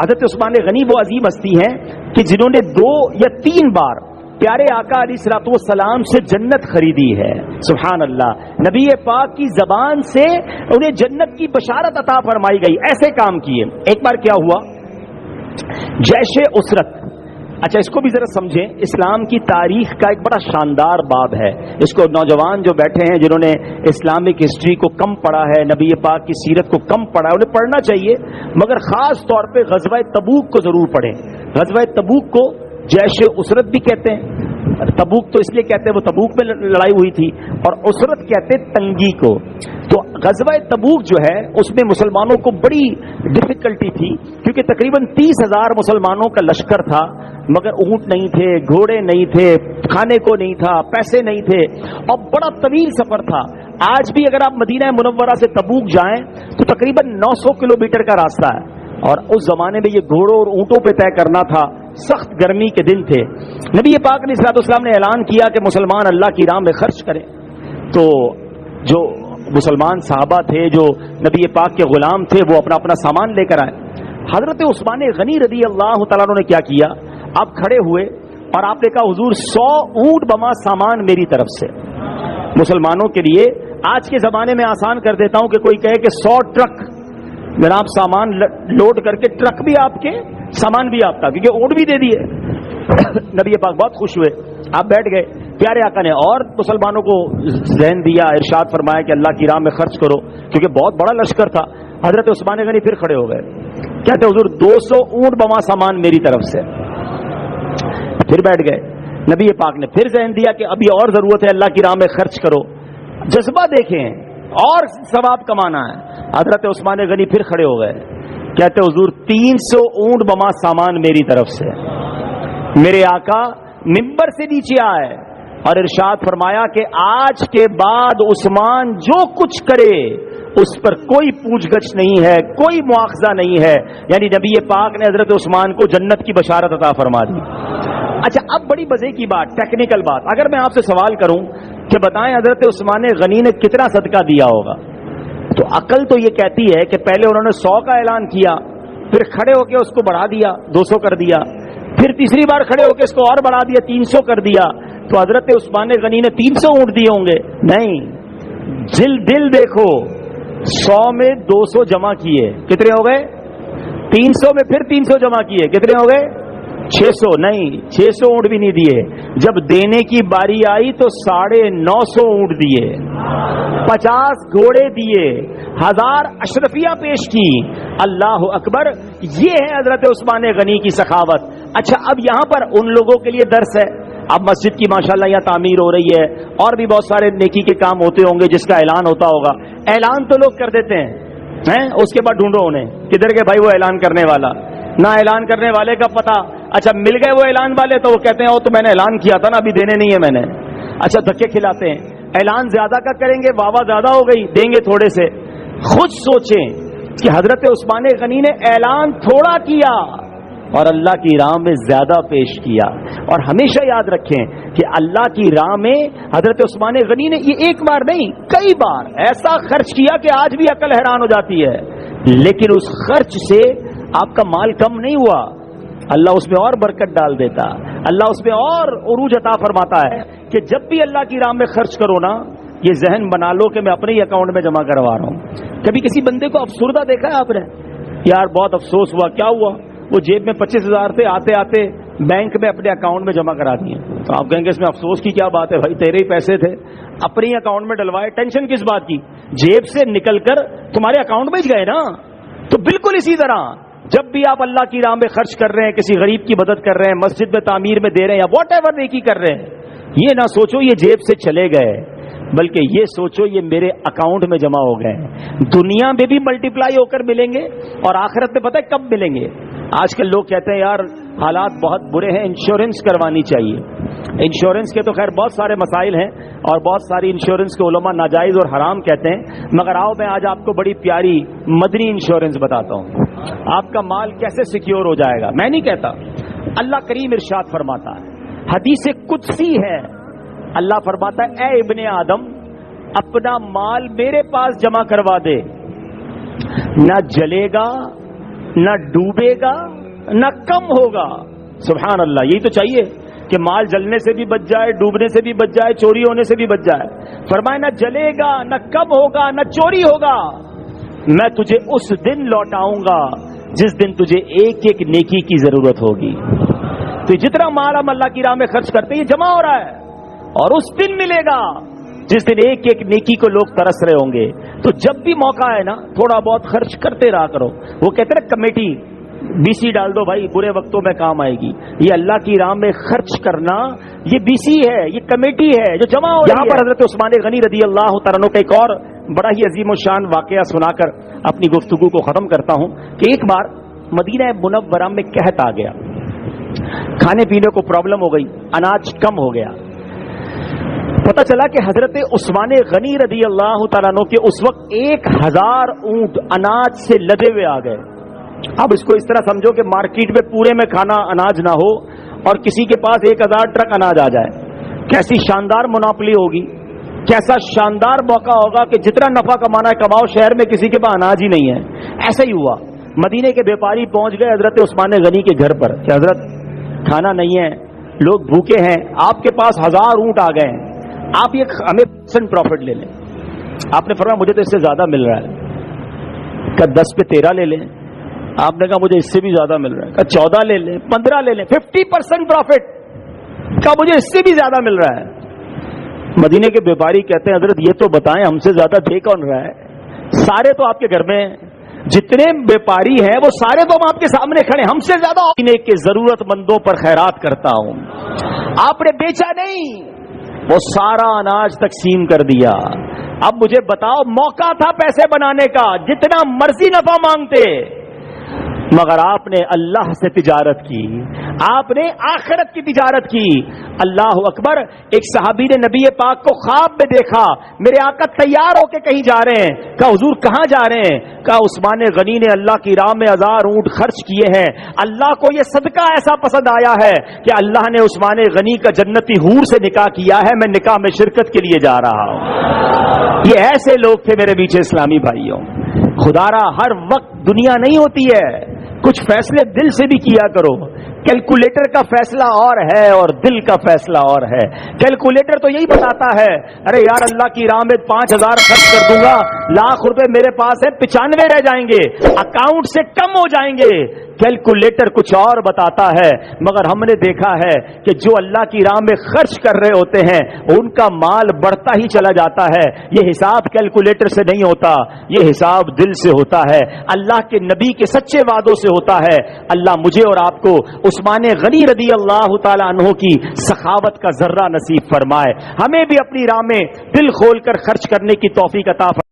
حضرت عثمان غنی وہ عظیم ہستی ہیں کہ جنہوں نے 2 یا 3 بار پیارے آقا علیہ الصلوۃ والسلام سے جنت خریدی ہے. سبحان اللہ. نبی پاک کی زبان سے انہیں جنت کی بشارت عطا فرمائی گئی. ایسے کام کیے. ایک بار کیا ہوا، جیش اسرت. اچھا اس کو بھی ذرا سمجھیں. اسلام کی تاریخ کا ایک بڑا شاندار باب ہے. اس کو نوجوان جو بیٹھے ہیں جنہوں نے اسلامک ہسٹری کو کم پڑھا ہے، نبی پاک کی سیرت کو کم پڑھا ہے، انہیں پڑھنا چاہیے، مگر خاص طور پہ غزوہ تبوک کو ضرور پڑھیں. غزوہ تبوک کو جیش اسرت بھی کہتے ہیں. تبوک تو اس لیے کہتے ہیں وہ تبوک میں لڑائی ہوئی تھی، اور اسرت کہتے ہیں تنگی کو. تو غزوہ تبوک جو ہے اس میں مسلمانوں کو بڑی ڈفیکلٹی تھی، کیونکہ تقریباً 30,000 مسلمانوں کا لشکر تھا، مگر اونٹ نہیں تھے، گھوڑے نہیں تھے، کھانے کو نہیں تھا، پیسے نہیں تھے، اور بڑا طویل سفر تھا. آج بھی اگر آپ مدینہ منورہ سے تبوک جائیں تو تقریباً 900 کلومیٹر کا راستہ ہے، اور اس زمانے میں یہ گھوڑوں اور اونٹوں پہ طے کرنا تھا. سخت گرمی کے دن تھے. نبی پاک علیہ الصلوۃ والسلام نے اعلان کیا کہ مسلمان اللہ کی راہ میں خرچ کریں. تو جو مسلمان صحابہ تھے، جو نبی پاک کے غلام تھے، وہ اپنا اپنا سامان لے کر آئے. حضرت عثمان غنی رضی اللہ تعالیٰ عنہ نے کیا کیا، آپ کھڑے ہوئے اور آپ نے کہا حضور 100 اونٹ بما سامان میری طرف سے. مسلمانوں کے لیے آج کے زمانے میں آسان کر دیتا ہوں کہ کوئی کہے کہ 100 ٹرک جناب سامان لوڈ کر کے، ٹرک بھی آپ کے، سامان بھی آپ کا، کیونکہ اونٹ بھی دے دیے. نبی پاک بہت خوش ہوئے، آپ بیٹھ گئے. پیارے آقا نے اور مسلمانوں کو ذہن دیا، ارشاد فرمایا کہ اللہ کی راہ میں خرچ کرو، کیونکہ بہت بڑا لشکر تھا. حضرت عثمان غنی پھر کھڑے ہو گئے، کہتے حضور 200 اونٹ بما سامان میری طرف سے. پھر بیٹھ گئے. نبی پاک نے پھر ذہن دیا کہ ابھی اور ضرورت ہے، اللہ کی راہ میں خرچ کرو. جذبہ دیکھیں، اور ثواب کمانا ہے. حضرت عثمان غنی پھر کھڑے ہو گئے، کہتے حضور 300 اونٹ بما سامان میری طرف سے. میرے آقا منبر سے نیچے آئے اور ارشاد فرمایا کہ آج کے بعد عثمان جو کچھ کرے اس پر کوئی پوچھ گچھ نہیں ہے، کوئی مواخذہ نہیں ہے. یعنی نبی پاک نے حضرت عثمان کو جنت کی بشارت عطا فرما دی. اچھا اب بڑی مزے کی بات، ٹیکنیکل بات، اگر میں آپ سے سوال کروں کہ بتائیں حضرت عثمان غنی نے کتنا صدقہ دیا ہوگا، تو عقل تو یہ کہتی ہے کہ پہلے انہوں نے 100 کا اعلان کیا، پھر کھڑے ہو کے اس کو بڑھا دیا، 200 کر دیا، پھر تیسری بار کھڑے ہو کے اس کو اور بڑھا دیا، 300 کر دیا. تو حضرت عثمان غنی نے 300 اونٹ دیے ہوں گے؟ نہیں. دل دیکھو، 100 میں 200 جمع کیے، کتنے ہو گئے؟ 300 میں پھر 300 جمع کیے، کتنے ہو گئے؟ 600. نہیں، 600 اونٹ بھی نہیں دیے. جب دینے کی باری آئی تو 950 اونٹ دیے، 50 گھوڑے دیے، 1000 اشرفیہ پیش کی. اللہ اکبر. یہ ہے حضرت عثمان غنی کی سخاوت. اچھا اب یہاں پر ان لوگوں کے لیے درس ہے. اب مسجد کی ماشاءاللہ یہاں تعمیر ہو رہی ہے، اور بھی بہت سارے نیکی کے کام ہوتے ہوں گے جس کا اعلان ہوتا ہوگا. اعلان تو لوگ کر دیتے ہیں، اس کے بعد ڈھونڈو انہیں، کدھر کے بھائی وہ اعلان کرنے والا؟ نہ اعلان کرنے والے کا پتہ. اچھا مل گئے وہ اعلان والے تو وہ کہتے ہیں وہ تو میں نے اعلان کیا تھا نا، ابھی دینے نہیں ہے میں نے. اچھا دھکے کھلاتے ہیں. اعلان زیادہ کا کریں گے، واہ واہ زیادہ ہو گئی، دیں گے تھوڑے سے. خود سوچیں کہ حضرت عثمان غنی نے اعلان تھوڑا کیا اور اللہ کی راہ میں زیادہ پیش کیا. اور ہمیشہ یاد رکھیں کہ اللہ کی راہ میں حضرت عثمان غنی نے یہ ایک بار نہیں کئی بار ایسا خرچ کیا کہ آج بھی عقل حیران ہو جاتی ہے. لیکن اس خرچ سے آپ کا مال کم نہیں ہوا، اللہ اس میں اور برکت ڈال دیتا، اللہ اس میں اور عروج عطا فرماتا ہے. کہ جب بھی اللہ کی راہ میں خرچ کرو نا، یہ ذہن بنا لو کہ میں اپنے ہی اکاؤنٹ میں جمع کروا رہا ہوں. کبھی کسی بندے کو افسردہ دیکھا ہے آپ نے؟ یار بہت افسوس ہوا، کیا ہوا؟ وہ جیب میں 25,000 تھے، آتے آتے بینک میں اپنے اکاؤنٹ میں جمع کرا دیے. تو آپ کہیں گے اس میں افسوس کی کیا بات ہے بھائی، تیرے ہی پیسے تھے، اپنے ہی اکاؤنٹ میں ڈلوائے، ٹینشن کس بات کی؟ جیب سے نکل کر تمہارے اکاؤنٹ میں گئے نا. تو بالکل اسی طرح جب بھی آپ اللہ کی راہ میں خرچ کر رہے ہیں، کسی غریب کی مدد کر رہے ہیں، مسجد میں تعمیر میں دے رہے ہیں، یا واٹ ایور نیکی کر رہے ہیں، یہ نہ سوچو یہ جیب سے چلے گئے، بلکہ یہ سوچو یہ میرے اکاؤنٹ میں جمع ہو گئے ہیں. دنیا میں بھی ملٹیپلائی ہو کر ملیں گے اور آخرت میں پتہ ہے کب ملیں گے. آج کل لوگ کہتے ہیں یار حالات بہت برے ہیں، انشورنس کروانی چاہیے. انشورنس کے تو خیر بہت سارے مسائل ہیں اور بہت ساری انشورنس کے علماء ناجائز اور حرام کہتے ہیں، مگر آؤ میں آج آپ کو بڑی پیاری مدنی انشورنس بتاتا ہوں. آپ کا مال کیسے سیکیور ہو جائے گا. میں نہیں کہتا، اللہ کریم ارشاد فرماتا ہے، حدیث قدسی ہے، اللہ فرماتا ہے اے ابن آدم اپنا مال میرے پاس جمع کروا دے، نہ جلے گا، نہ ڈوبے گا، نہ کم ہوگا. سبحان اللہ. یہی تو چاہیے کہ مال جلنے سے بھی بچ جائے، ڈوبنے سے بھی بچ جائے، چوری ہونے سے بھی بچ جائے. فرمائے نہ جلے گا، نہ کم ہوگا، نہ چوری ہوگا. میں تجھے اس دن لوٹاؤں گا جس دن تجھے ایک ایک نیکی کی ضرورت ہوگی. تو جتنا مال ہم اللہ کی راہ میں خرچ کرتے ہیں یہ جمع ہو رہا ہے، اور اس دن ملے گا جس دن ایک ایک نیکی کو لوگ ترس رہے ہوں گے. تو جب بھی موقع ہے نا تھوڑا بہت خرچ کرتے رہا کرو. وہ کہتے ہیں کمیٹی بی سی ڈال دو بھائی، برے وقتوں میں کام آئے گی. یہ اللہ کی راہ میں خرچ کرنا یہ بی سی ہے، یہ کمیٹی ہے جو جمع ہو. یہاں پر حضرت عثمان غنی رضی اللہ تعالیٰ عنہ کا ایک اور بڑا ہی عظیم الشان واقعہ سنا کر اپنی گفتگو کو ختم کرتا ہوں کہ ایک بار مدینہ منورہ میں قحط آ گیا، کھانے پینے کو پرابلم ہو گئی، اناج کم ہو گیا. پتہ چلا کہ حضرت عثمان غنی رضی اللہ تعالیٰ عنہ کے اس وقت 1000 اونٹ اناج سے لدے ہوئے آ گئے. اب اس کو اس طرح سمجھو کہ مارکیٹ میں پورے میں کھانا اناج نہ ہو اور کسی کے پاس 1000 ٹرک اناج آ جائے. کیسی شاندار مناپلی ہوگی، کیسا شاندار موقع ہوگا کہ جتنا نفع کمانا ہے کماؤ، شہر میں کسی کے پاس اناج ہی نہیں ہے. ایسا ہی ہوا. مدینے کے بیپاری پہنچ گئے حضرت عثمان غنی کے گھر پر کہ حضرت کھانا نہیں ہے، لوگ بھوکے ہیں، آپ کے پاس 1000 اونٹ آ گئے ہیں، آپ یہ ہمیں % پروفٹ لے لیں. آپ نے فرمایا مجھے تو اس سے زیادہ مل رہا ہے. کہ 10 پہ 13 لے لیں. آپ نے کہا مجھے اس سے بھی زیادہ مل رہا ہے. کہ 14 لے لیں، 15 لے لیں، 50% پروفٹ. کہا مجھے اس سے بھی زیادہ مل رہا ہے. مدینے کے بیپاری کہتے ہیں حضرت یہ تو بتائیں ہم سے زیادہ دے کون رہا ہے؟ سارے تو آپ کے گھر میں جتنے بیپاری ہیں وہ سارے تو ہم آپ کے سامنے کھڑے، ہم سے زیادہ کے ضرورت مندوں پر خیرات کرتا ہوں. آپ نے بیچا نہیں، وہ سارا اناج تقسیم کر دیا. اب مجھے بتاؤ، موقع تھا پیسے بنانے کا، جتنا مرضی نفع مانگتے، مگر آپ نے اللہ سے تجارت کی، آپ نے آخرت کی تجارت کی. اللہ اکبر. ایک صحابی نے نبی پاک کو خواب میں دیکھا، میرے آقا تیار ہو کے کہیں جا رہے ہیں. کہا حضور کہاں جا رہے ہیں؟ کہا عثمان غنی نے اللہ کی راہ میں 1000 اونٹ خرچ کیے ہیں، اللہ کو یہ صدقہ ایسا پسند آیا ہے کہ اللہ نے عثمان غنی کا جنتی حور سے نکاح کیا ہے، میں نکاح میں شرکت کے لیے جا رہا ہوں. یہ ایسے لوگ تھے میرے پیچھے اسلامی بھائیوں. خدا را ہر وقت دنیا نہیں ہوتی ہے، کچھ فیصلے دل سے بھی کیا کرو. کیلکولیٹر کا فیصلہ اور ہے اور دل کا فیصلہ اور ہے. کیلکولیٹر تو یہی بتاتا ہے ارے یار اللہ کی راہ میں 5000 خرچ کر دوں گا، لاکھ روپے میرے پاس ہے، 95 رہ جائیں گے، اکاؤنٹ سے کم ہو جائیں گے. کیلکولیٹر کچھ اور بتاتا ہے. مگر ہم نے دیکھا ہے کہ جو اللہ کی راہ میں خرچ کر رہے ہوتے ہیں ان کا مال بڑھتا ہی چلا جاتا ہے. یہ حساب کیلکولیٹر سے نہیں ہوتا، یہ حساب دل سے ہوتا ہے، اللہ کے نبی کے سچے وعدوں سے ہوتا ہے. اللہ مجھے اور آپ کو عثمان غنی رضی اللہ تعالی عنہ کی سخاوت کا ذرہ نصیب فرمائے. ہمیں بھی اپنی راہ میں دل کھول کر خرچ کرنے کی توفیق عطا فرمائے.